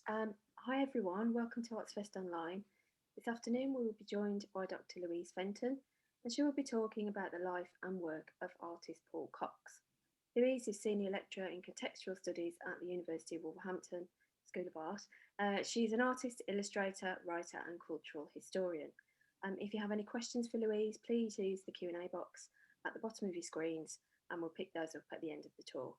Hi everyone, welcome to ArtsFest Online. This afternoon we will be joined by Dr Louise Fenton and she will be talking about the life and work of artist Paul Cox. Louise is Senior Lecturer in Contextual Studies at the University of Wolverhampton School of Art. She's an artist, illustrator, writer and cultural historian. If you have any questions for Louise, please use the Q&A box at the bottom of your screens and we'll pick those up at the end of the talk.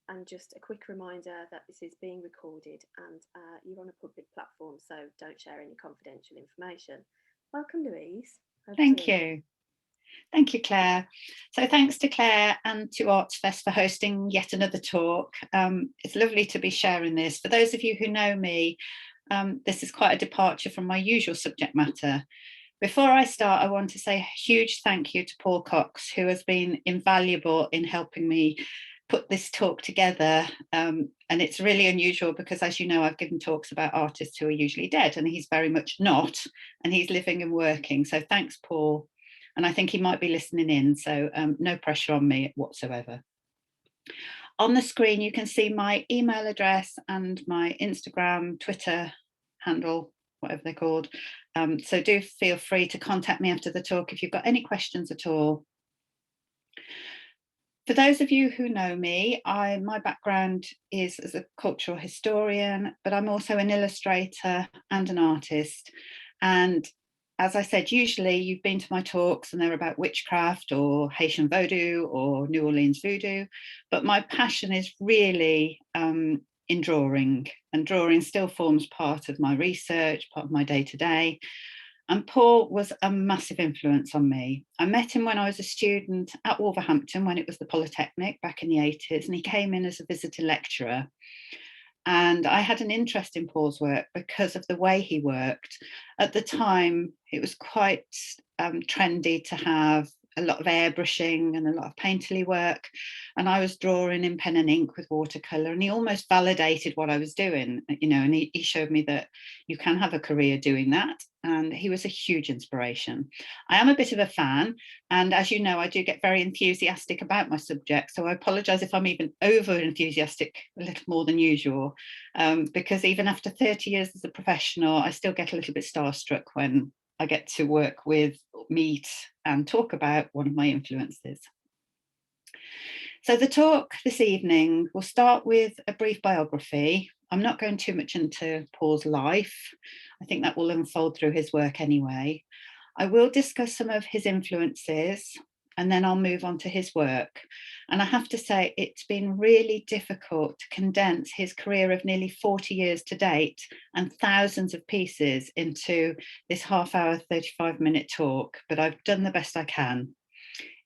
And just a quick reminder that this is being recorded and you're on a public platform, so don't share any confidential information. Welcome, Louise. Thank you. Thank you, Claire. So thanks to Claire and to ArtsFest for hosting yet another talk. It's lovely to be sharing this. For those of you who know me, this is quite a departure from my usual subject matter. Before I start, I want to say a huge thank you to Paul Cox, who has been invaluable in helping me put this talk together, and it's really unusual because, as you know, I've given talks about artists who are usually dead, and he's very much not, and he's living and working. So thanks, Paul, and I think he might be listening in, so no pressure on me whatsoever. On the screen you can see my email address and my Instagram, Twitter handle, whatever they're called, so do feel free to contact me after the talk if you've got any questions at all. For those of you who know me, my background is as a cultural historian, but I'm also an illustrator and an artist. And as I said, usually you've been to my talks and they're about witchcraft or Haitian Vodou or New Orleans Voodoo, but my passion is really in drawing, and drawing still forms part of my research, part of my day-to-day. And Paul was a massive influence on me. I met him when I was a student at Wolverhampton when it was the Polytechnic back in the 80s, and he came in as a visitor lecturer. And I had an interest in Paul's work because of the way he worked. At the time, it was quite trendy to have a lot of airbrushing and a lot of painterly work. And I was drawing in pen and ink with watercolour, and he almost validated what I was doing, you know, and he showed me that you can have a career doing that. And he was a huge inspiration. I am a bit of a fan, and as you know, I do get very enthusiastic about my subject, so I apologise if I'm even over enthusiastic a little more than usual, because even after 30 years as a professional, I still get a little bit starstruck when I get to work with, meet and talk about one of my influences. So the talk this evening will start with a brief biography. I'm not going too much into Paul's life. I think that will unfold through his work anyway. I will discuss some of his influences and then I'll move on to his work. And I have to say, it's been really difficult to condense his career of nearly 40 years to date and thousands of pieces into this half-hour, 35-minute talk, but I've done the best I can.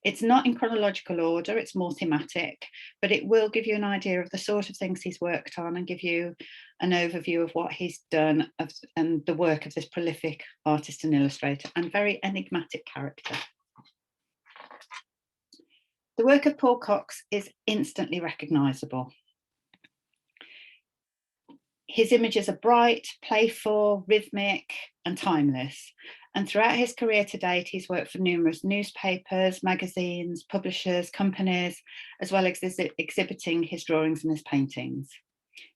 It's not in chronological order, it's more thematic, but it will give you an idea of the sort of things he's worked on and give you an overview of what he's done and the work of this prolific artist and illustrator and very enigmatic character. The work of Paul Cox is instantly recognisable. His images are bright, playful, rhythmic and timeless. And throughout his career to date, he's worked for numerous newspapers, magazines, publishers, companies, as well as exhibiting his drawings and his paintings.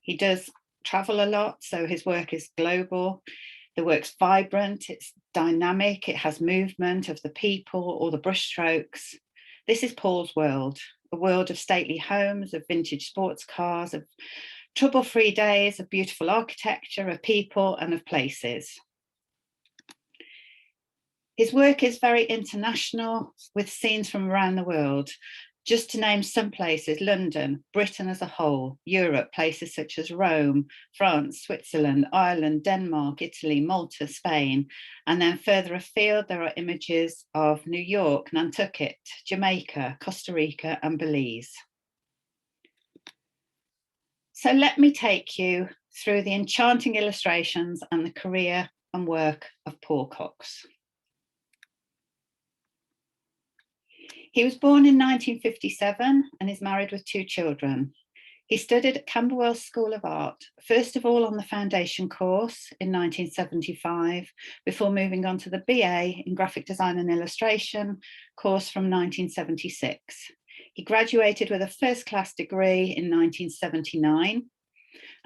He does travel a lot, so his work is global. The work's vibrant, it's dynamic, it has movement of the people or the brushstrokes. This is Paul's world, a world of stately homes, of vintage sports cars, of trouble-free days, of beautiful architecture, of people and of places. His work is very international, with scenes from around the world. Just to name some places: London, Britain as a whole, Europe, places such as Rome, France, Switzerland, Ireland, Denmark, Italy, Malta, Spain. And then further afield, there are images of New York, Nantucket, Jamaica, Costa Rica, and Belize. So let me take you through the enchanting illustrations and the career and work of Paul Cox. He was born in 1957 and is married with 2 children. He studied at Camberwell School of Art, first of all on the foundation course in 1975, before moving on to the BA in Graphic Design and Illustration course from 1976. He graduated with a first-class degree in 1979.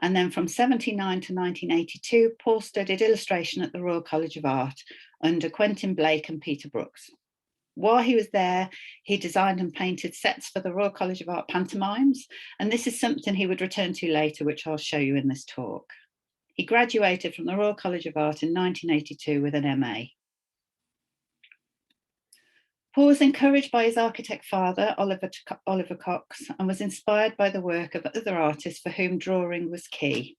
And then from 1979 to 1982, Paul studied illustration at the Royal College of Art under Quentin Blake and Peter Brooks. While he was there, he designed and painted sets for the Royal College of Art pantomimes, and this is something he would return to later, which I'll show you in this talk. He graduated from the Royal College of Art in 1982 with an MA. Paul was encouraged by his architect father, Oliver Cox, and was inspired by the work of other artists for whom drawing was key.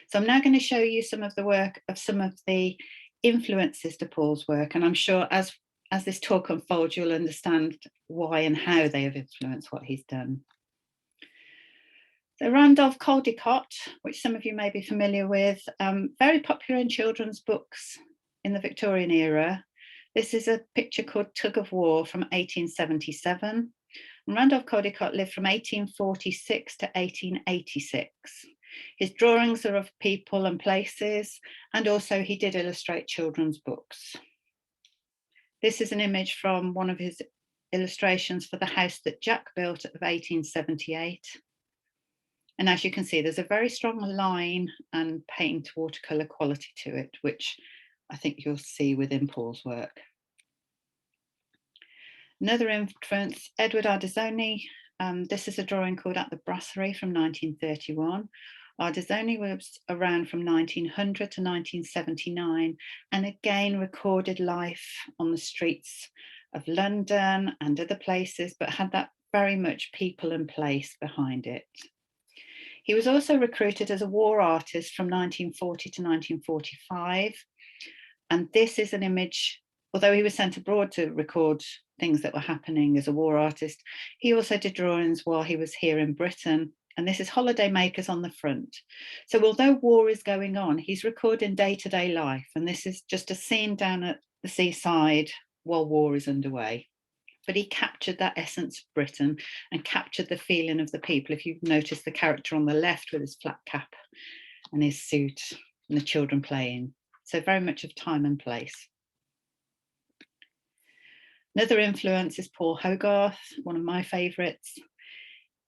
So I'm now going to show you some of the work of some of the influences to Paul's work, and I'm sure as this talk unfolds, you'll understand why and how they have influenced what he's done. So Randolph Caldecott, which some of you may be familiar with, very popular in children's books in the Victorian era. This is a picture called Tug of War from 1877. And Randolph Caldecott lived from 1846 to 1886. His drawings are of people and places, and also he did illustrate children's books. This is an image from one of his illustrations for the house that Jack built of 1878. And as you can see, there's a very strong line and paint watercolour quality to it, which I think you'll see within Paul's work. Another influence, Edward Ardisoni. This is a drawing called At the Brasserie from 1931. Ardisoni was around from 1900 to 1979, and again recorded life on the streets of London and other places, but had that very much people and place behind it. He was also recruited as a war artist from 1940 to 1945. And this is an image, although he was sent abroad to record things that were happening as a war artist, he also did drawings while he was here in Britain. And this is holiday makers on the front. So although war is going on, he's recording day-to-day life. And this is just a scene down at the seaside while war is underway. But he captured that essence of Britain and captured the feeling of the people. If you've noticed the character on the left with his flat cap and his suit and the children playing. So very much of time and place. Another influence is Paul Hogarth, one of my favourites.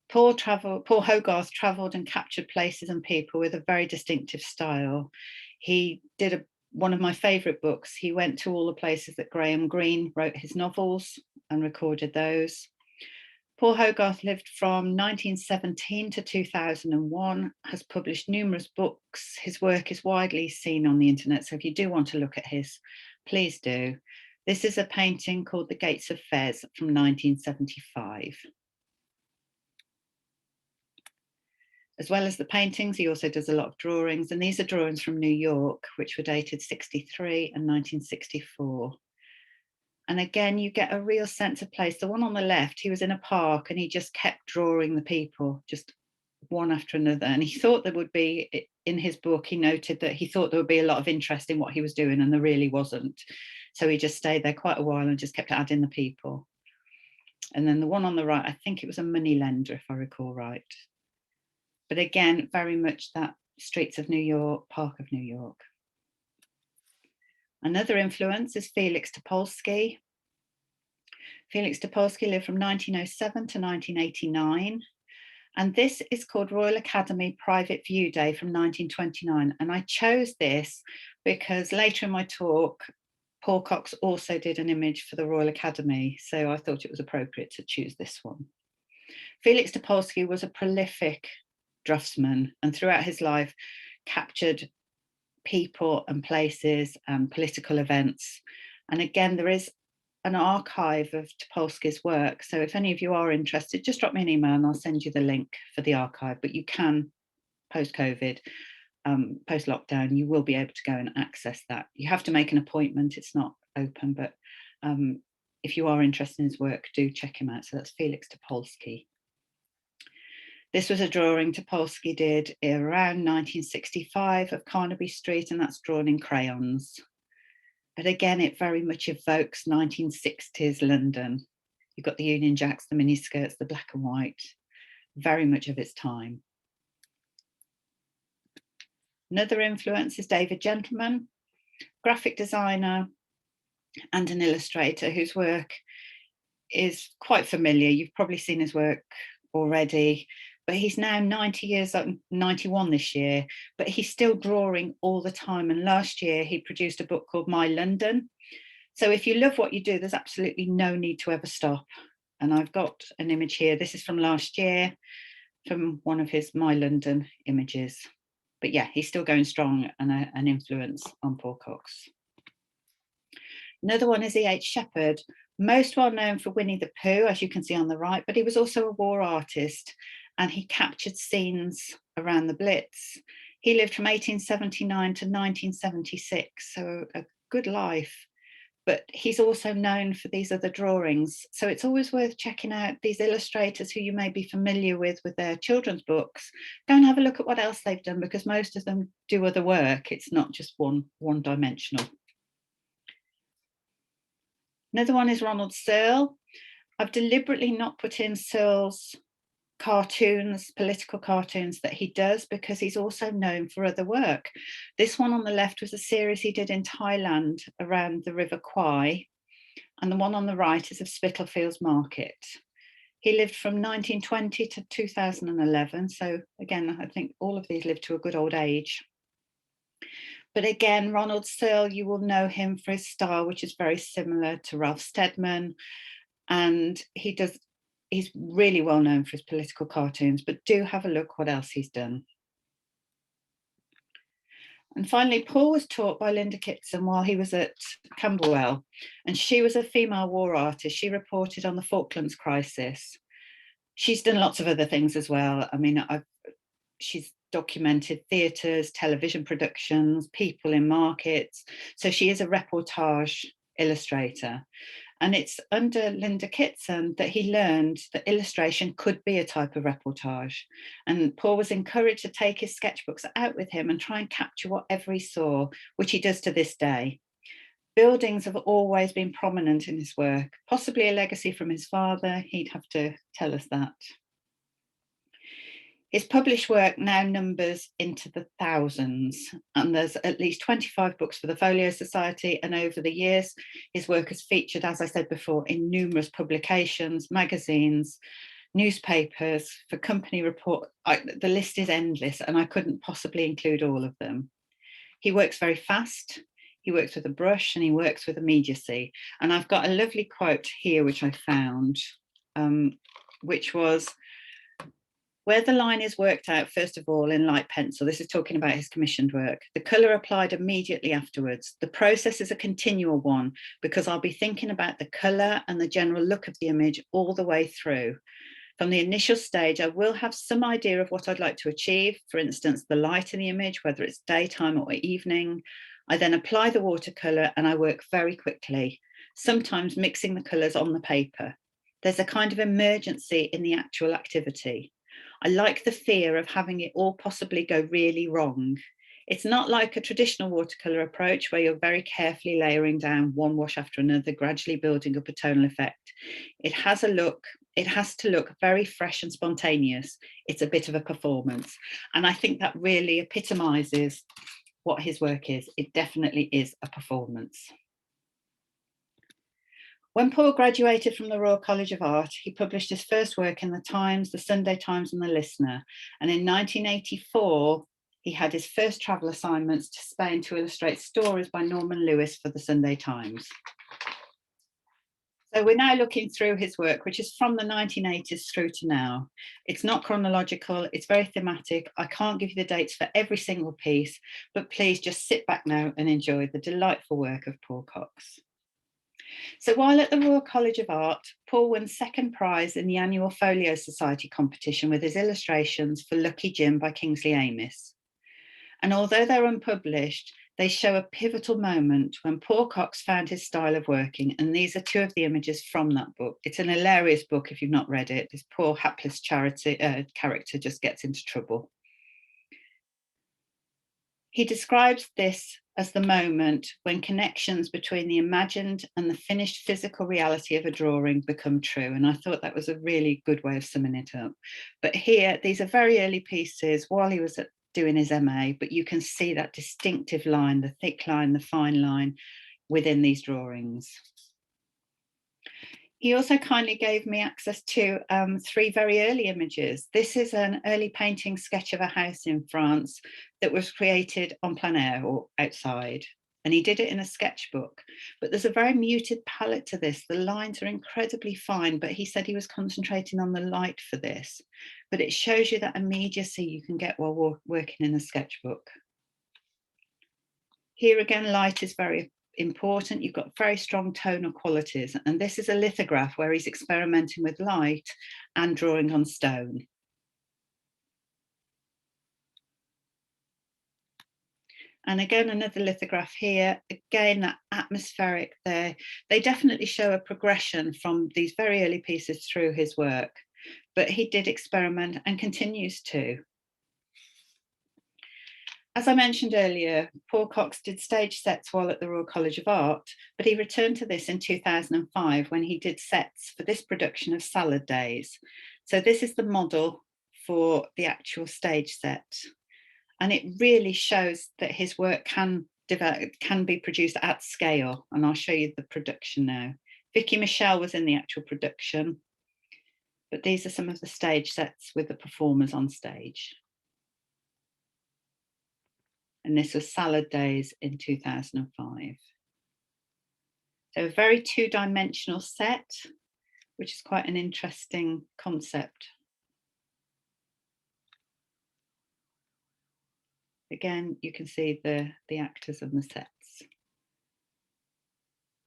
Paul Hogarth travelled and captured places and people with a very distinctive style. He did one of my favourite books. He went to all the places that Graham Greene wrote his novels and recorded those. Paul Hogarth lived from 1917 to 2001, has published numerous books. His work is widely seen on the internet, so if you do want to look at his, please do. This is a painting called The Gates of Fez from 1975. As well as the paintings, he also does a lot of drawings, and these are drawings from New York, which were dated 63 and 1964. And again, you get a real sense of place. The one on the left, he was in a park and he just kept drawing the people, just one after another. And he thought there would be, in his book, he noted that he thought there would be a lot of interest in what he was doing, and there really wasn't. So he just stayed there quite a while and just kept adding the people. And then the one on the right, I think it was a moneylender, if I recall right. But again, very much that streets of New York, Park of New York. Another influence is Felix Topolsky. Felix Topolsky lived from 1907 to 1989. And this is called Royal Academy Private View Day from 1929. And I chose this because later in my talk, Paul Cox also did an image for the Royal Academy. So I thought it was appropriate to choose this one. Felix Topolsky was a prolific draftsman, and throughout his life captured people and places and political events. And again, there is an archive of Topolsky's work. So if any of you are interested, just drop me an email and I'll send you the link for the archive. But you can, post-COVID, post-lockdown, you will be able to go and access that. You have to make an appointment, it's not open, but if you are interested in his work, do check him out. So that's Felix Topolsky. This was a drawing Topolsky did around 1965 of Carnaby Street, and that's drawn in crayons. But again, it very much evokes 1960s London. You've got the Union Jacks, the miniskirts, the black and white, very much of its time. Another influence is David Gentleman, graphic designer and an illustrator whose work is quite familiar. You've probably seen his work already. but he's now 90 years old, 91 this year, but he's still drawing all the time. And last year he produced a book called My London. So if you love what you do, there's absolutely no need to ever stop. And I've got an image here. This is from last year, from one of his My London images. But yeah, he's still going strong and an influence on Paul Cox. Another one is E.H. Shepard, most well known for Winnie the Pooh, as you can see on the right, but he was also a war artist and he captured scenes around the Blitz. He lived from 1879 to 1976, so a good life. But he's also known for these other drawings. So it's always worth checking out these illustrators who you may be familiar with their children's books. Go and have a look at what else they've done, because most of them do other work. It's not just one-dimensional. Another one is Ronald Searle. I've deliberately not put in Searle's cartoons, political cartoons that he does, because he's also known for other work. This one on the left was a series he did in Thailand around the River Kwai, and the one on the right is of Spitalfields Market. He lived from 1920 to 2011, so again, I think all of these lived to a good old age. But again, Ronald Searle, you will know him for his style, which is very similar to Ralph Steadman, and he's really well known for his political cartoons, but do have a look what else he's done. And finally, Paul was taught by Linda Kitson while he was at Camberwell, and she was a female war artist. She reported on the Falklands crisis. She's done lots of other things as well. I mean, she's documented theatres, television productions, people in markets. So she is a reportage illustrator. And it's under Linda Kitson that he learned that illustration could be a type of reportage. And Paul was encouraged to take his sketchbooks out with him and try and capture whatever he saw, which he does to this day. Buildings have always been prominent in his work, possibly a legacy from his father. He'd have to tell us that. His published work now numbers into the thousands, and there's at least 25 books for the Folio Society, and over the years his work has featured, as I said before, in numerous publications, magazines, newspapers, for company report. The list is endless and I couldn't possibly include all of them. He works very fast, he works with a brush, and he works with immediacy. And I've got a lovely quote here which I found, which was, where the line is worked out, first of all, in light pencil, this is talking about his commissioned work, the colour applied immediately afterwards. The process is a continual one, because I'll be thinking about the colour and the general look of the image all the way through. From the initial stage, I will have some idea of what I'd like to achieve, for instance, the light in the image, whether it's daytime or evening. I then apply the watercolour and I work very quickly, sometimes mixing the colours on the paper. There's a kind of emergency in the actual activity. I like the fear of having it all possibly go really wrong. It's not like a traditional watercolour approach where you're very carefully layering down one wash after another, gradually building up a tonal effect. It has to look very fresh and spontaneous. It's a bit of a performance. And I think that really epitomises what his work is. It definitely is a performance. When Paul graduated from the Royal College of Art, he published his first work in the Times, the Sunday Times and the Listener. And in 1984, he had his first travel assignments to Spain to illustrate stories by Norman Lewis for the Sunday Times. So we're now looking through his work, which is from the 1980s through to now. It's not chronological, it's very thematic. I can't give you the dates for every single piece, but please just sit back now and enjoy the delightful work of Paul Cox. So while at the Royal College of Art, Paul won second prize in the annual Folio Society competition with his illustrations for Lucky Jim by Kingsley Amis. And although they're unpublished, they show a pivotal moment when Paul Cox found his style of working, and these are two of the images from that book. It's an hilarious book if you've not read it. This poor hapless character just gets into trouble. He describes this as the moment when connections between the imagined and the finished physical reality of a drawing become true. And I thought that was a really good way of summing it up. But here, these are very early pieces while he was doing his MA, but you can see that distinctive line, the thick line, the fine line within these drawings. He also kindly gave me access to 3 very early images. This is an early painting sketch of a house in France that was created en plein air, or outside. And he did it in a sketchbook. But there's a very muted palette to this. The lines are incredibly fine, but he said he was concentrating on the light for this. But it shows you that immediacy you can get while working in a sketchbook. Here again, light is very important. You've got very strong tonal qualities, and this is a lithograph where he's experimenting with light and drawing on stone. And again, another lithograph here, again, that atmospheric there. They definitely show a progression from these very early pieces through his work, but he did experiment and continues to. As I mentioned earlier, Paul Cox did stage sets while at the Royal College of Art, but he returned to this in 2005 when he did sets for this production of Salad Days. So this is the model for the actual stage set. And it really shows that his work can be produced at scale. And I'll show you the production now. Vicky Michelle was in the actual production, but these are some of the stage sets with the performers on stage. And this was Salad Days in 2005. So a very two-dimensional set, which is quite an interesting concept. Again, you can see the actors and the sets.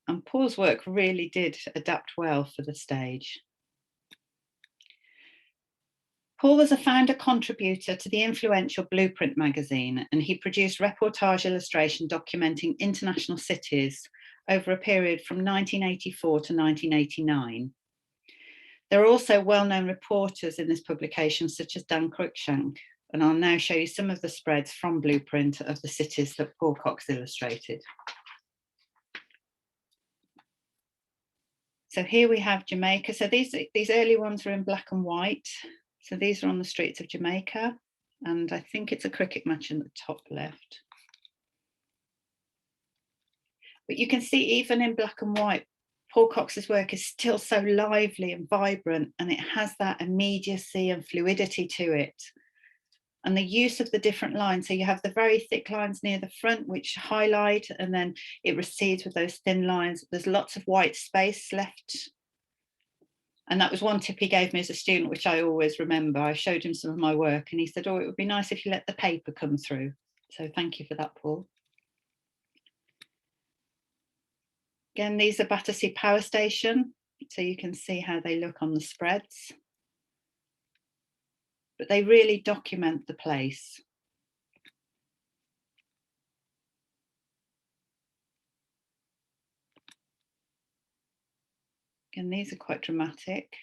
And Paul's work really did adapt well for the stage. Paul was a founder contributor to the influential Blueprint magazine, and he produced reportage illustration documenting international cities over a period from 1984 to 1989. There are also well-known reporters in this publication, such as Dan Cruikshank, and I'll now show you some of the spreads from Blueprint of the cities that Paul Cox illustrated. So here we have Jamaica. So these early ones are in black and white. So these are on the streets of Jamaica, and I think it's a cricket match in the top left. But you can see even in black and white, Paul Cox's work is still so lively and vibrant, and it has that immediacy and fluidity to it. And the use of the different lines, so you have the very thick lines near the front which highlight, and then it recedes with those thin lines. There's lots of white space left. And that was one tip he gave me as a student, which I always remember. I showed him some of my work and he said, oh, it would be nice if you let the paper come through. So thank you for that, Paul. Again, these are Battersea Power Station. So you can see how they look on the spreads. But they really document the place. Again, these are quite dramatic.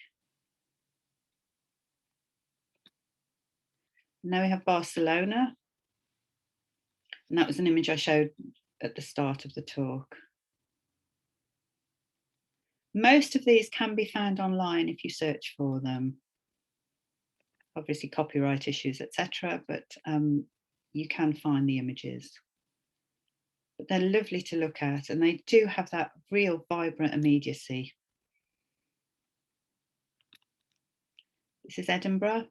Now we have Barcelona. And that was an image I showed at the start of the talk. Most of these can be found online if you search for them. Obviously copyright issues, etc., but you can find the images. But they're lovely to look at, and they do have that real vibrant immediacy. This is Edinburgh.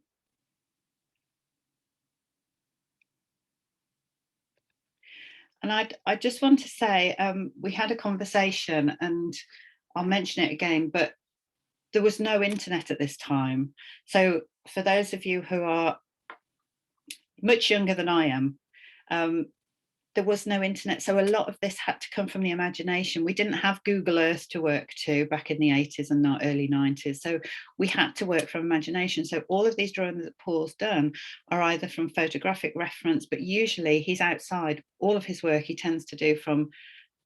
And I just want to say, we had a conversation, and I'll mention it again, but there was no internet at this time. So for those of you who are much younger than I am, there was no internet. So a lot of this had to come from the imagination. We didn't have Google Earth to work to back in the 80s and the early 90s. So we had to work from imagination. So all of these drawings that Paul's done are either from photographic reference, but usually he's outside. All of his work he tends to do from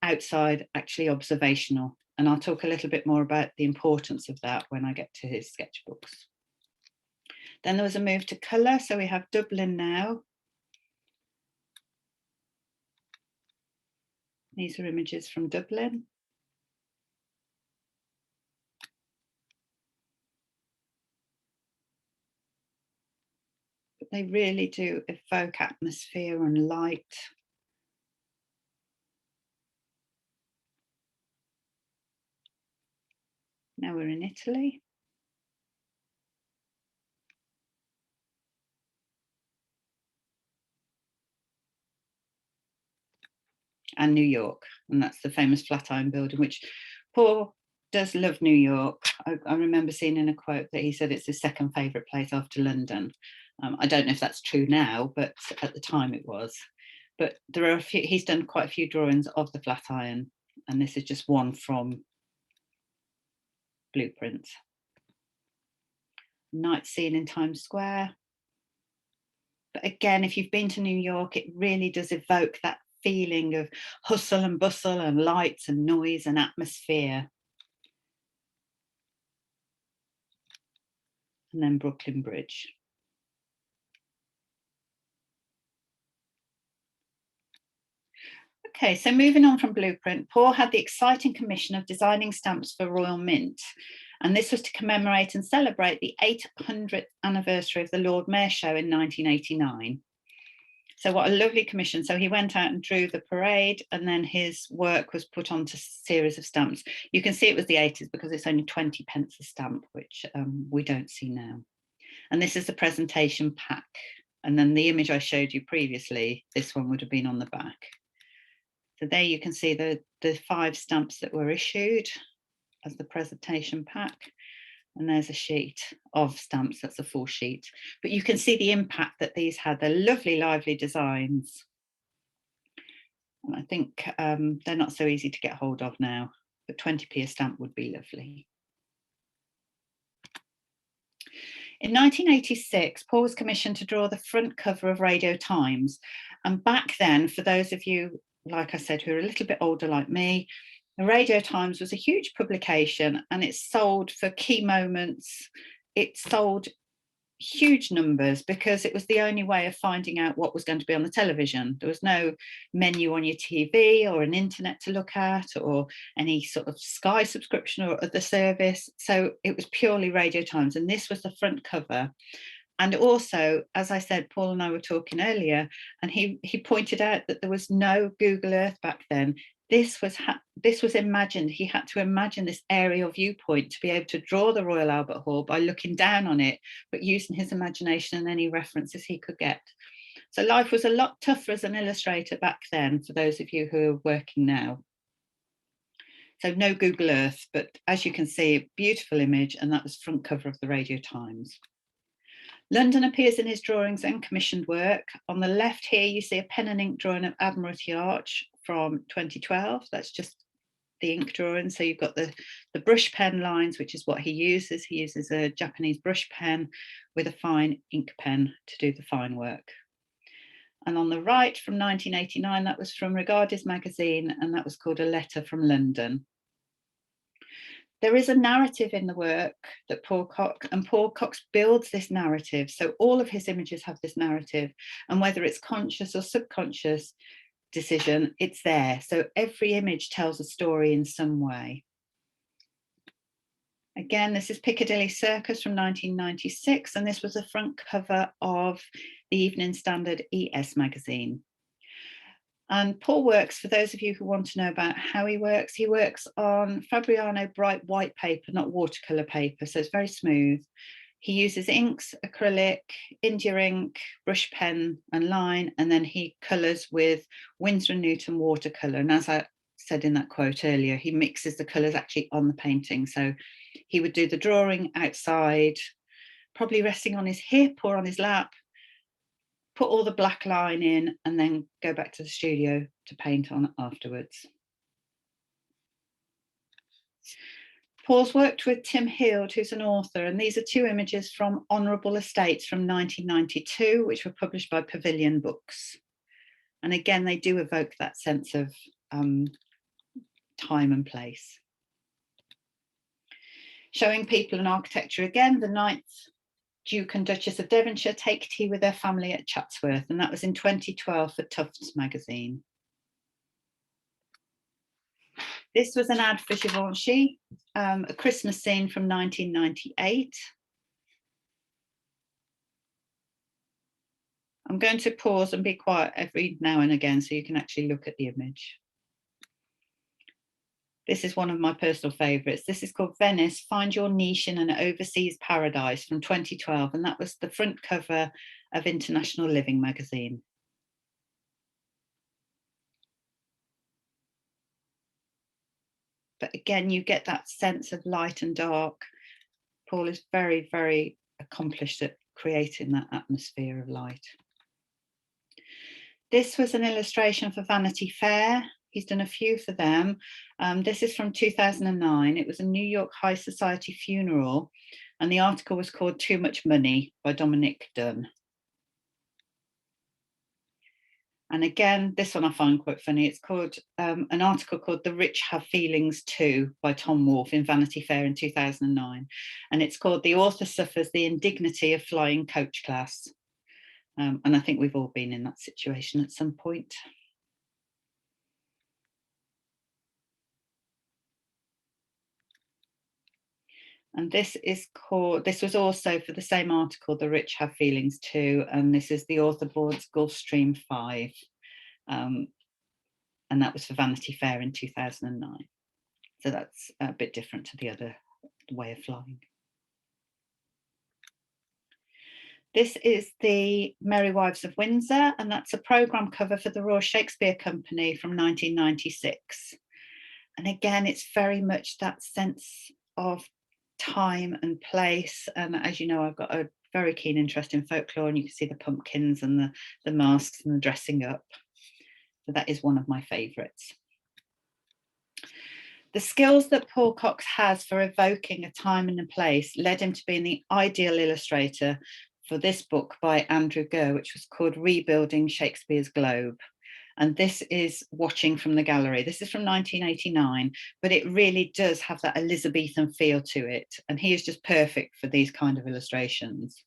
outside, actually observational. And I'll talk a little bit more about the importance of that when I get to his sketchbooks. Then there was a move to colour. So we have Dublin now. These are images from Dublin. But they really do evoke atmosphere and light. Now we're in Italy. And New York, and that's the famous Flatiron Building, which Paul does love New York. I remember seeing in a quote that he said it's his second favourite place after London. I don't know if that's true now, but at the time it was. But there are a few, he's done quite a few drawings of the Flatiron, and this is just one from blueprints. Night scene in Times Square. But again, if you've been to New York, it really does evoke that feeling of hustle and bustle and lights and noise and atmosphere. And then Brooklyn Bridge. Okay, so moving on from blueprint, Paul had the exciting commission of designing stamps for Royal Mint. And this was to commemorate and celebrate the 800th anniversary of the Lord Mayor Show in 1989. So what a lovely commission. So he went out and drew the parade, and then his work was put onto a series of stamps. You can see it was the 80s because it's only 20 pence a stamp, which we don't see now. And this is the presentation pack. And then the image I showed you previously, this one would have been on the back. So there you can see the 5 stamps that were issued as the presentation pack. And there's a sheet of stamps, that's a full sheet. But you can see the impact that these had. They're lovely, lively designs. And I think they're not so easy to get hold of now, but 20p a stamp would be lovely. In 1986, Paul was commissioned to draw the front cover of Radio Times. And back then, for those of you, like I said, who are a little bit older like me, the Radio Times was a huge publication, and it sold for key moments. It sold huge numbers because it was the only way of finding out what was going to be on the television. There was no menu on your TV or an internet to look at or any sort of Sky subscription or other service. So it was purely Radio Times, and this was the front cover. And also, as I said, Paul and I were talking earlier, and he pointed out that there was no Google Earth back then. This was imagined. He had to imagine this aerial viewpoint to be able to draw the Royal Albert Hall by looking down on it, but using his imagination and any references he could get. So life was a lot tougher as an illustrator back then, for those of you who are working now. So no Google Earth, but as you can see, a beautiful image, and that was front cover of the Radio Times. London appears in his drawings and commissioned work. On the left here, you see a pen and ink drawing of Admiralty Arch from 2012. That's just the ink drawing. So you've got the brush pen lines, which is what he uses. He uses a Japanese brush pen with a fine ink pen to do the fine work. And on the right from 1989, that was from Regis magazine, and that was called A Letter from London. There is a narrative in the work that Paul Cox builds this narrative. So all of his images have this narrative, and whether it's conscious or subconscious decision, it's there. So every image tells a story in some way. Again, this is Piccadilly Circus from 1996, and this was the front cover of the Evening Standard ES magazine. And Paul works, for those of you who want to know about how he works on Fabriano bright white paper, not watercolour paper, so it's very smooth. He uses inks, acrylic, India ink, brush pen and line, and then he colours with Winsor & Newton watercolour. And as I said in that quote earlier, he mixes the colours actually on the painting. So he would do the drawing outside, probably resting on his hip or on his lap, put all the black line in, and then go back to the studio to paint on afterwards. Paul's worked with Tim Heald, who's an author, and these are 2 images from Honourable Estates from 1992, which were published by Pavilion Books. And again, they do evoke that sense of time and place. Showing people and architecture again, the 9th Duke and Duchess of Devonshire take tea with their family at Chatsworth, and that was in 2012 for Tufts magazine. This was an ad for Givenchy, a Christmas scene from 1998. I'm going to pause and be quiet every now and again so you can actually look at the image. This is one of my personal favourites. This is called Venice, Find Your Niche in an Overseas Paradise from 2012. And that was the front cover of International Living magazine. But again, you get that sense of light and dark. Paul is very, very accomplished at creating that atmosphere of light. This was an illustration for Vanity Fair. He's done a few for them. This is from 2009. It was a New York High Society funeral, and the article was called Too Much Money by Dominic Dunn. And again, this one I find quite funny. It's called an article called The Rich Have Feelings Too by Tom Wolfe in Vanity Fair in 2009. And it's called The Author Suffers the Indignity of Flying Coach Class. And I think we've all been in that situation at some point. And this was also for the same article, The Rich Have Feelings Too, and this is the Author Board's Gulfstream 5. And that was for Vanity Fair in 2009. So that's a bit different to the other way of flying. This is the Merry Wives of Windsor, and that's a programme cover for the Royal Shakespeare Company from 1996. And again, it's very much that sense of time and place. And as you know, I've got a very keen interest in folklore, and you can see the pumpkins and the masks and the dressing up. So that is one of my favourites. The skills that Paul Cox has for evoking a time and a place led him to being the ideal illustrator for this book by Andrew Gurr, which was called Rebuilding Shakespeare's Globe. And this is Watching from the Gallery. This is from 1989, but it really does have that Elizabethan feel to it. And he is just perfect for these kind of illustrations.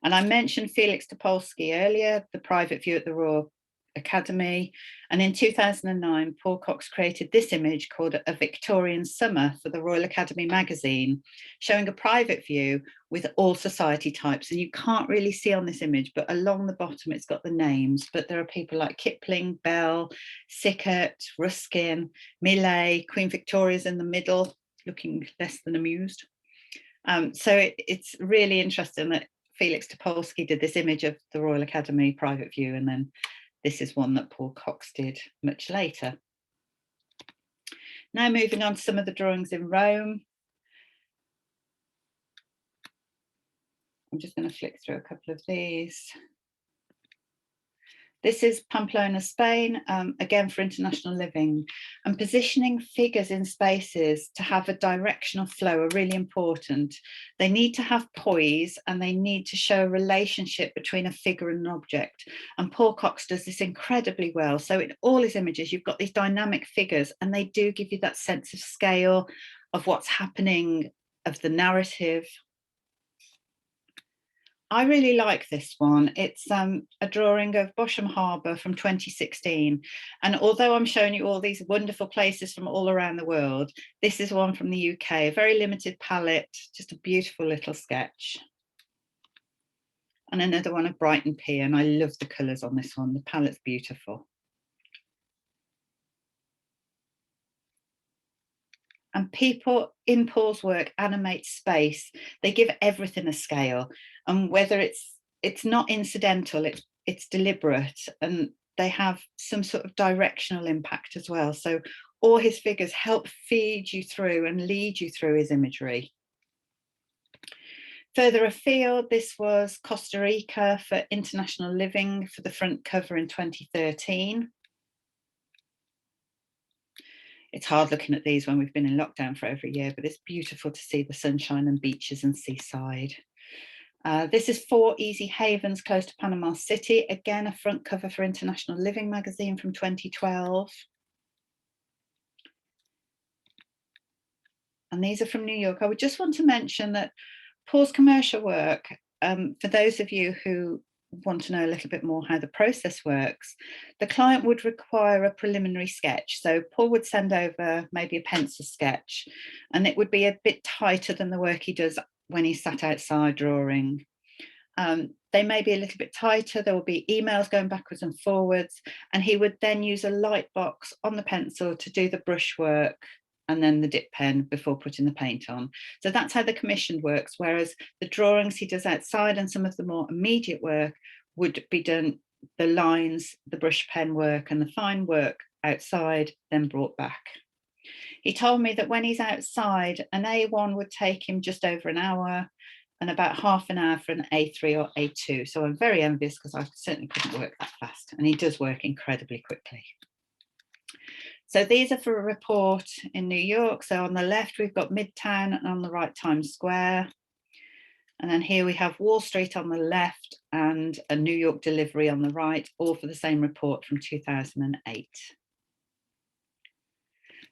And I mentioned Felix Topolsky earlier, the private view at the Royal Academy. And in 2009, Paul Cox created this image called A Victorian Summer for the Royal Academy magazine, showing a private view with all society types. And you can't really see on this image, but along the bottom, it's got the names. But there are people like Kipling, Bell, Sickert, Ruskin, Millais, Queen Victoria's in the middle, looking less than amused. So it's really interesting that Felix Topolsky did this image of the Royal Academy private view, and then this is one that Paul Cox did much later. Now moving on to some of the drawings in Rome. I'm just going to flick through a couple of these. This is Pamplona, Spain, again for International Living. And positioning figures in spaces to have a directional flow are really important. They need to have poise, and they need to show a relationship between a figure and an object. And Paul Cox does this incredibly well. So in all his images, you've got these dynamic figures, and they do give you that sense of scale, of what's happening, of the narrative. I really like this one. It's a drawing of Bosham Harbour from 2016. And although I'm showing you all these wonderful places from all around the world, this is one from the UK, a very limited palette, just a beautiful little sketch. And another one of Brighton Pier, and I love the colours on this one. The palette's beautiful. And people in Paul's work animate space. They give everything a scale, and whether it's not incidental, it's deliberate, and they have some sort of directional impact as well. So all his figures help feed you through and lead you through his imagery. Further afield, this was Costa Rica for International Living for the front cover in 2013. It's hard looking at these when we've been in lockdown for over a year, but it's beautiful to see the sunshine and beaches and seaside. This is 4 Easy Havens close to Panama City. Again, a front cover for International Living magazine from 2012. And these are from New York. I would just want to mention that Paul's commercial work, for those of you who want to know a little bit more how the process works, the client would require a preliminary sketch. So Paul would send over maybe a pencil sketch, and it would be a bit tighter than the work he does when he's sat outside drawing. They may be a little bit tighter, there will be emails going backwards and forwards, and he would then use a light box on the pencil to do the brushwork and then the dip pen before putting the paint on. So that's how the commission works, whereas the drawings he does outside and some of the more immediate work would be done, the lines, the brush pen work and the fine work outside, then brought back. He told me that when he's outside, an A1 would take him just over an hour and about half an hour for an A3 or A2. So I'm very envious because I certainly couldn't work that fast, and he does work incredibly quickly. So these are for a report in New York. So on the left, we've got Midtown, and on the right, Times Square. And then here we have Wall Street on the left and a New York delivery on the right, all for the same report from 2008.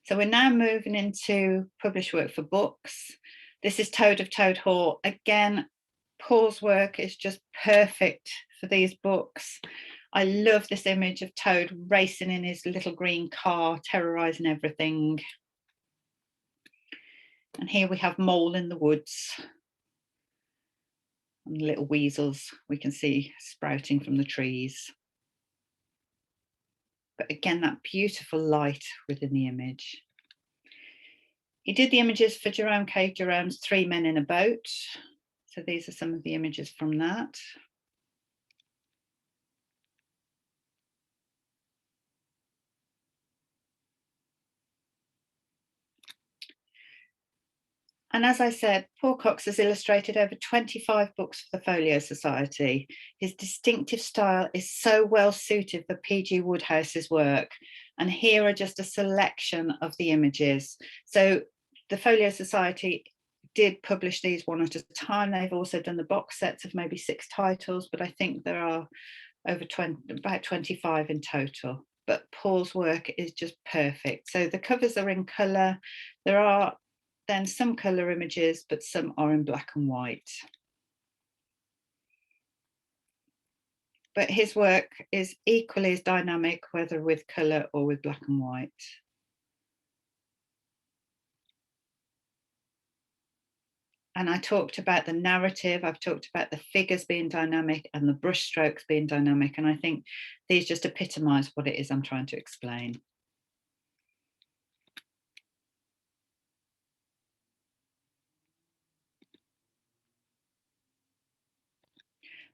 So we're now moving into published work for books. This is Toad of Toad Hall. Again, Paul's work is just perfect for these books. I love this image of Toad racing in his little green car, terrorizing everything. And here we have Mole in the Woods. And little weasels we can see sprouting from the trees. But again, that beautiful light within the image. He did the images for Jerome K. Jerome's Three Men in a Boat. So these are some of the images from that. And as I said, Paul Cox has illustrated over 25 books for the Folio Society. His distinctive style is so well suited for P.G. Woodhouse's work. And here are just a selection of the images. So the Folio Society did publish these one at a time. They've also done the box sets of maybe 6 titles, but I think there are over about 25 in total. But Paul's work is just perfect. So the covers are in colour. There are then some colour images, but some are in black and white. But his work is equally as dynamic, whether with colour or with black and white. And I talked about the narrative, I've talked about the figures being dynamic and the brush strokes being dynamic. And I think these just epitomise what it is I'm trying to explain.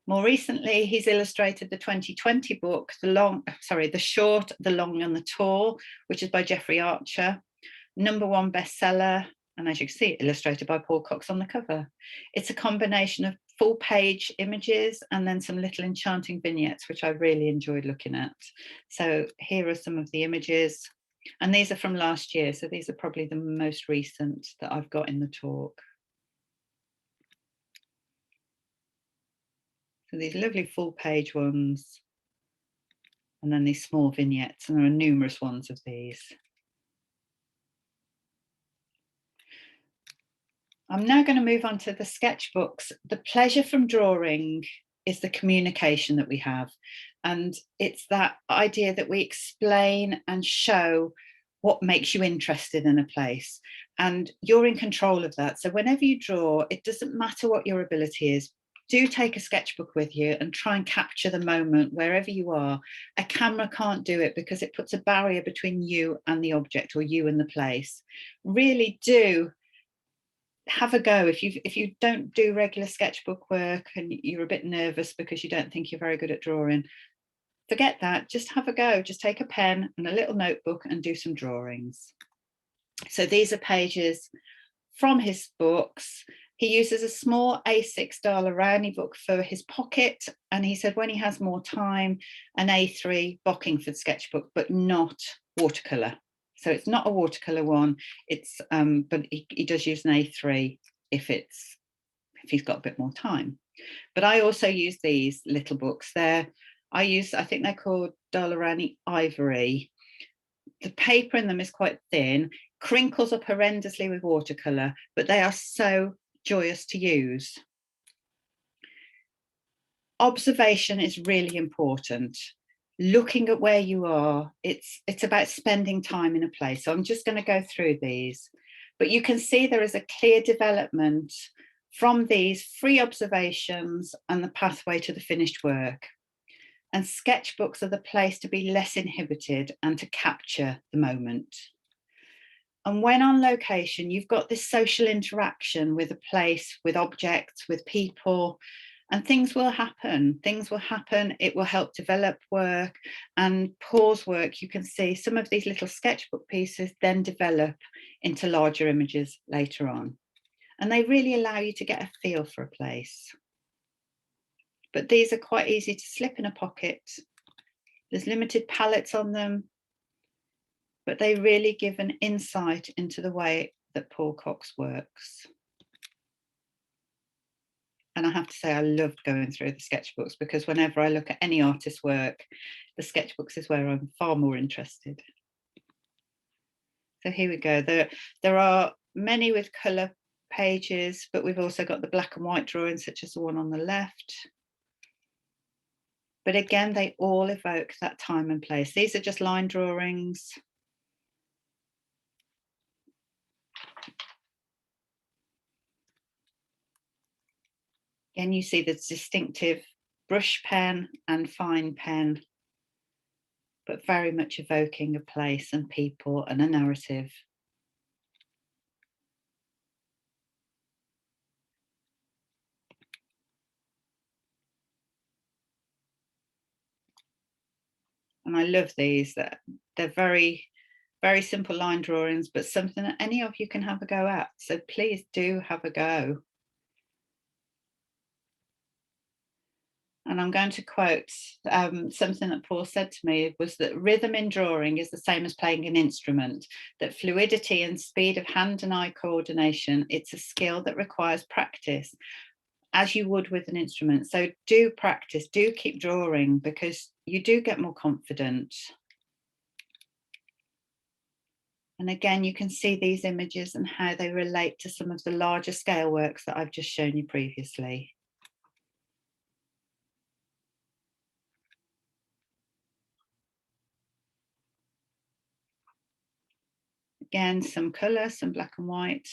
More recently, he's illustrated the 2020 book, The Short, the Long and the Tall, which is by Jeffrey Archer, #1 bestseller, and as you can see, illustrated by Paul Cox on the cover. It's a combination of full page images and then some little enchanting vignettes, which I really enjoyed looking at. So here are some of the images, and these are from last year, so these are probably the most recent that I've got in the talk. So these lovely full page ones, and then these small vignettes, and there are numerous ones of these. I'm now going to move on to the sketchbooks. The pleasure from drawing is the communication that we have. And it's that idea that we explain and show what makes you interested in a place. And you're in control of that. So whenever you draw, it doesn't matter what your ability is. Do take a sketchbook with you and try and capture the moment wherever you are. A camera can't do it because it puts a barrier between you and the object, or you and the place. Really do have a go. If you don't do regular sketchbook work and you're a bit nervous because you don't think you're very good at drawing, forget that. Just have a go. Just take a pen and a little notebook and do some drawings. So these are pages from his books. He uses a small A6 Dala Rowney book for his pocket, and he said when he has more time, an A3 Bockingford sketchbook, but not watercolour. So it's not a watercolour one. It's but he does use an A3 if he's got a bit more time. But I also use these little books. I think they're called Dala Rowney Ivory. The paper in them is quite thin, crinkles up horrendously with watercolour, but they are so joyous to use. Observation is really important. Looking at where you are, it's about spending time in a place. So I'm just going to go through these, but you can see there is a clear development From these, free observations and the pathway to the finished work. And sketchbooks are the place to be less inhibited and to capture the moment. And when on location, you've got this social interaction with a place, with objects, with people, and things will happen. Things will happen. It will help develop work. And Paul's work, you can see some of these little sketchbook pieces then develop into larger images later on. And they really allow you to get a feel for a place. But these are quite easy to slip in a pocket. There's limited palettes on them, but they really give an insight into the way that Paul Cox works. And I have to say, I loved going through the sketchbooks, because whenever I look at any artist's work, the sketchbooks is where I'm far more interested. So here we go. There are many with colour pages, but we've also got the black and white drawings, such as the one on the left. But again, they all evoke that time and place. These are just line drawings. Again, you see the distinctive brush pen and fine pen, but very much evoking a place and people and a narrative. And I love these. They're very, very simple line drawings, but something that any of you can have a go at. So please do have a go. And I'm going to quote something that Paul said to me, was that rhythm in drawing is the same as playing an instrument, that fluidity and speed of hand and eye coordination, it's a skill that requires practice, as you would with an instrument. So do practice, do keep drawing, because you do get more confident. And again, you can see these images and how they relate to some of the larger scale works that I've just shown you previously. Again, some colour, some black and white,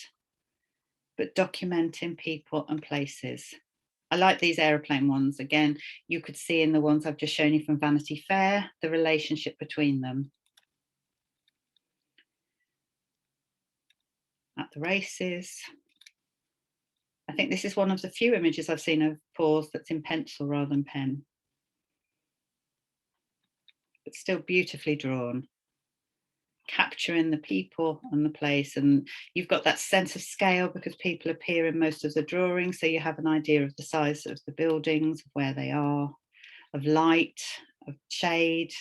but documenting people and places. I like these aeroplane ones. Again, you could see in the ones I've just shown you from Vanity Fair, the relationship between them. At the races. I think this is one of the few images I've seen of Paul's that's in pencil rather than pen. But still beautifully drawn. Capturing the people and the place, and you've got that sense of scale because people appear in most of the drawings, so you have an idea of the size of the buildings, of where they are, of light, of shade.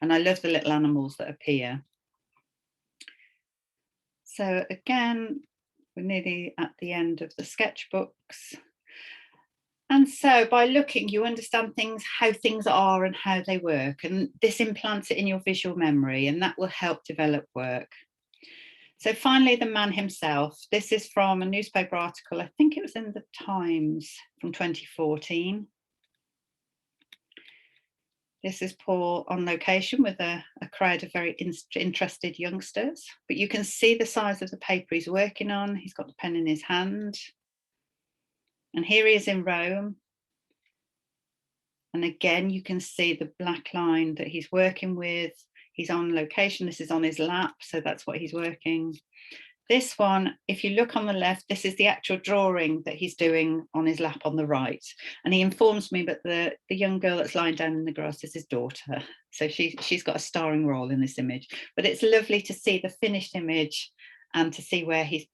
And I love the little animals that appear. So again, we're nearly at the end of the sketchbooks. And so by looking, you understand things, how things are and how they work. And this implants it in your visual memory, and that will help develop work. So finally, the man himself. This is from a newspaper article, I think it was in the Times from 2014. This is Paul on location with a crowd of very interested youngsters. But you can see the size of the paper he's working on. He's got the pen in his hand. And here he is in Rome. And again, you can see the black line that he's working with. He's on location. This is on his lap, so that's what he's working. This one, if you look on the left, this is the actual drawing that he's doing on his lap on the right. And he informs me that the young girl that's lying down in the grass is his daughter. So she's got a starring role in this image. But it's lovely to see the finished image and to see where he's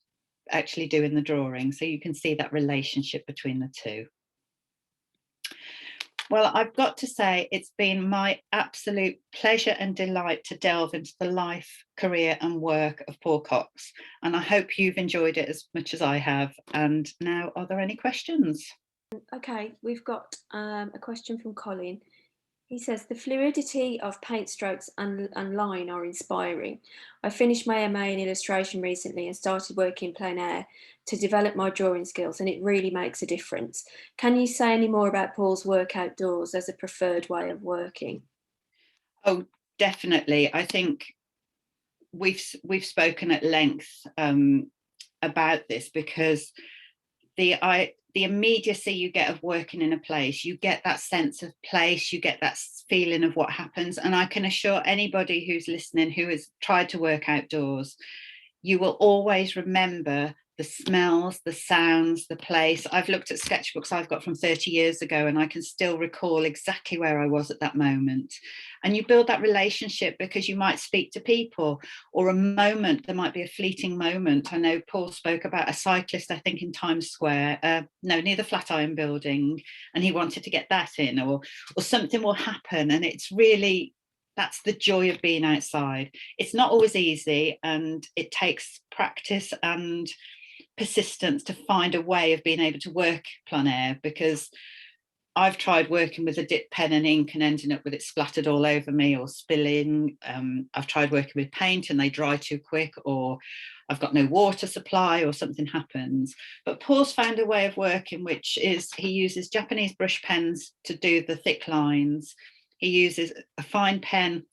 actually doing the drawing. So you can see that relationship between the two. Well, I've got to say, it's been my absolute pleasure and delight to delve into the life, career and work of Paul Cox. And I hope you've enjoyed it as much as I have. And now, are there any questions? Okay, we've got a question from Colin. He says, the fluidity of paint strokes and line are inspiring. I finished my MA in illustration recently and started working in plein air to develop my drawing skills, and it really makes a difference. Can you say any more about Paul's work outdoors as a preferred way of working? Oh, definitely. I think we've spoken at length about this, because the immediacy you get of working in a place, you get that sense of place, you get that feeling of what happens. And I can assure anybody who's listening who has tried to work outdoors, you will always remember the smells, the sounds, the place. I've looked at sketchbooks I've got from 30 years ago, and I can still recall exactly where I was at that moment. And you build that relationship because you might speak to people, or a moment, there might be a fleeting moment. I know Paul spoke about a cyclist, I think in Times Square, near the Flatiron building, and he wanted to get that in, or something will happen. And it's really, that's the joy of being outside. It's not always easy, and it takes practice and persistence to find a way of being able to work plein air, because I've tried working with a dip pen and ink and ending up with it splattered all over me or spilling. I've tried working with paint and they dry too quick, or I've got no water supply, or something happens. But Paul's found a way of working, which is he uses Japanese brush pens to do the thick lines. He uses a fine pen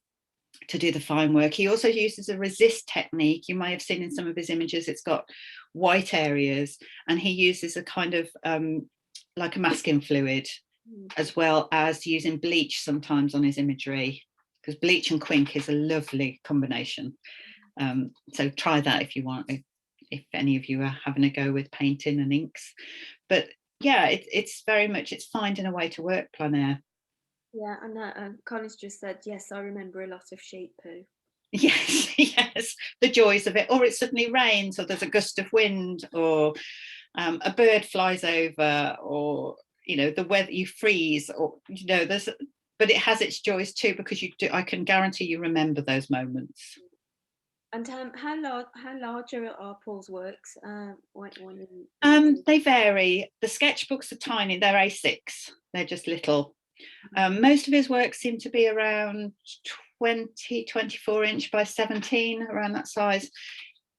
to do the fine work. He also uses a resist technique. You may have seen in some of his images, it's got white areas, and he uses a kind of like a masking fluid, as well as using bleach sometimes on his imagery, because bleach and quink is a lovely combination. So try that if you want, if any of you are having a go with painting and inks. But yeah, it's very much, it's finding a way to work plein air. Yeah, and Colin's just said, yes, I remember a lot of sheep poo. Yes, yes, the joys of it. Or it suddenly rains, or there's a gust of wind, or a bird flies over, or the weather, you freeze, or but it has its joys too, because I can guarantee you remember those moments. And how large are Paul's works? They vary. The sketchbooks are tiny, they're A6, they're just little. Most of his works seem to be around 24 inch by 17, around that size.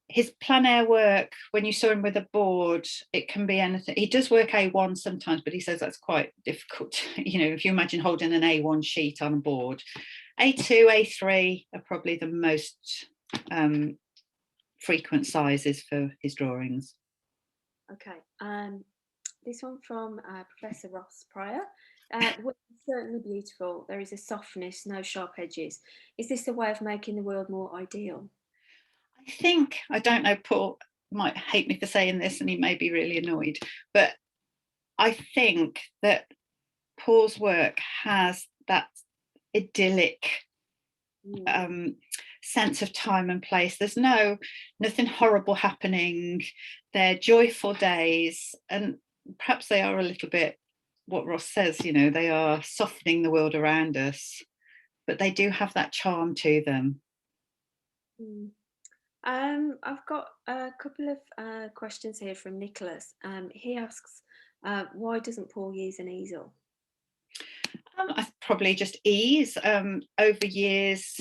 His plein air work, when you saw him with a board, it can be anything. He does work A1 sometimes, but he says that's quite difficult. If you imagine holding an A1 sheet on a board. A2, A3 are probably the most frequent sizes for his drawings. Okay. This one from Professor Ross Pryor. Work is certainly beautiful. There is a softness, no sharp edges. Is this a way of making the world more ideal? I don't know, Paul might hate me for saying this and he may be really annoyed, but I think that Paul's work has that idyllic sense of time and place. There's nothing horrible happening. They're joyful days, and perhaps they are a little bit what Ross says, they are softening the world around us, but they do have that charm to them. I've got a couple of questions here from Nicholas. He asks, why doesn't Paul use an easel? Probably just ease. Over years,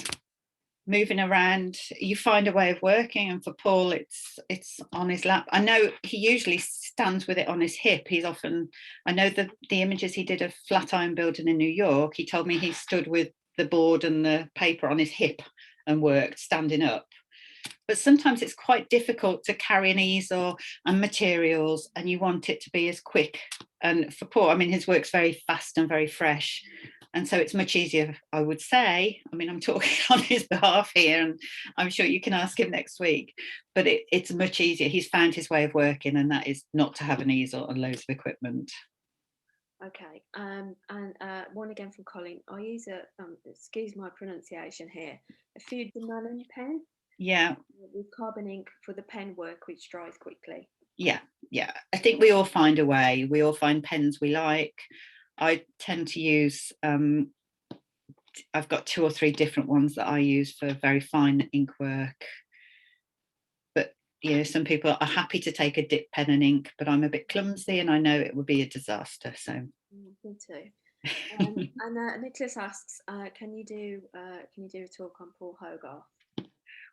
moving around, you find a way of working, and for Paul it's on his lap. I know he usually stands with it on his hip. I know the images he did of Flatiron building in New York, he told me he stood with the board and the paper on his hip and worked standing up. But sometimes it's quite difficult to carry an easel and materials, and you want it to be as quick. And for Paul, his work's very fast and very fresh. And so it's much easier, I would say. I'm talking on his behalf here, and I'm sure you can ask him next week. But it's much easier. He's found his way of working, and that is not to have an easel and loads of equipment. Okay. And one again from Colin. I use excuse my pronunciation here, a Feude de Malin pen. Yeah. With carbon ink for the pen work, which dries quickly. Yeah. I think we all find a way. We all find pens we like. I tend to use, I've got 2 or 3 different ones that I use for very fine ink work. But, some people are happy to take a dip pen and ink, but I'm a bit clumsy and I know it would be a disaster. So. Me too. And Nicholas asks, can you do a talk on Paul Hogarth?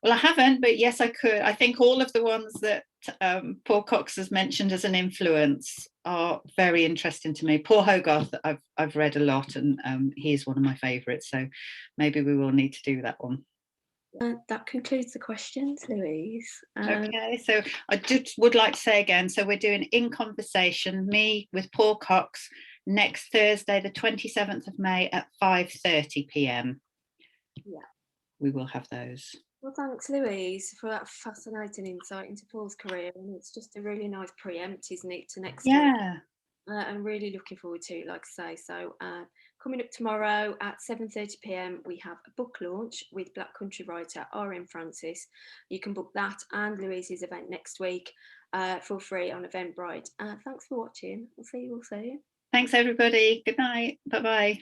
Well, I haven't, but yes, I could. I think all of the ones that Paul Cox has mentioned as an influence are very interesting to me. Paul Hogarth, I've read a lot, and he is one of my favourites. So maybe we will need to do that one. That concludes the questions, Louise. Okay, so I just would like to say again, so we're doing In Conversation, me with Paul Cox, next Thursday, the 27th of May at 5:30 p.m. Yeah. We will have those. Well, thanks, Louise, for that fascinating insight into Paul's career. And it's just a really nice preempt, isn't it, to next week? Yeah. I'm really looking forward to it, like I say. So coming up tomorrow at 7:30 p.m, we have a book launch with Black country writer R.M. Francis. You can book that and Louise's event next week for free on Eventbrite. Thanks for watching. I'll see you all soon. Thanks, everybody. Good night. Bye-bye.